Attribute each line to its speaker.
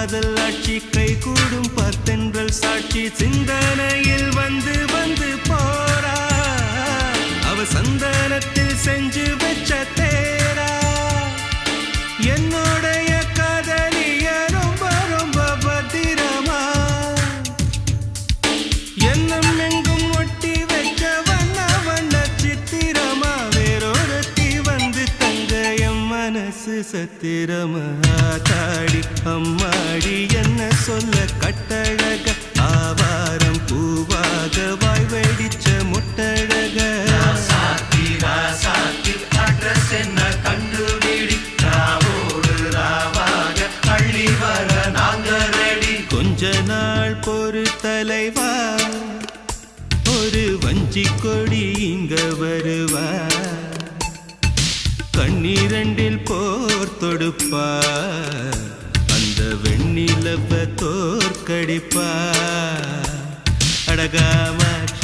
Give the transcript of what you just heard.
Speaker 1: காதல் ஆட்சி கைகூடும் பார்த்தென்றல் சாட்சி சிந்தனையில் வந்து வந்து போறா அவ சந்தனத்தில் செஞ்சு வச்ச தேரா என்னுடைய காதலிய ரொம்ப ரொம்ப பத்திரமா எண்ணம் எங்கும் ஒட்டி வச்ச வண்ண வண்ண சித்திரமா வேறொருத்தி வந்து தங்க என் மனசு சத்திரமா தாடி அம்மாடி என்ன சொல்ல கட்டழக ஆவாரம் பூவாக வாய் வெடிச்ச முட்டழக
Speaker 2: அட்ரஸ் என்ன கண்டுபிடி ராவோடு ராவாக அள்ளி வர நாங்க ரெடி
Speaker 1: கொஞ்ச நாள் பொறு தலைவா ஒரு வஞ்சி கொடி இங்க வருவா கண்ணீரண்டில் போர் தொடுப்பா அந்த வெண்ணிலவ தோற்கடிப்பா அடகாமாட்சி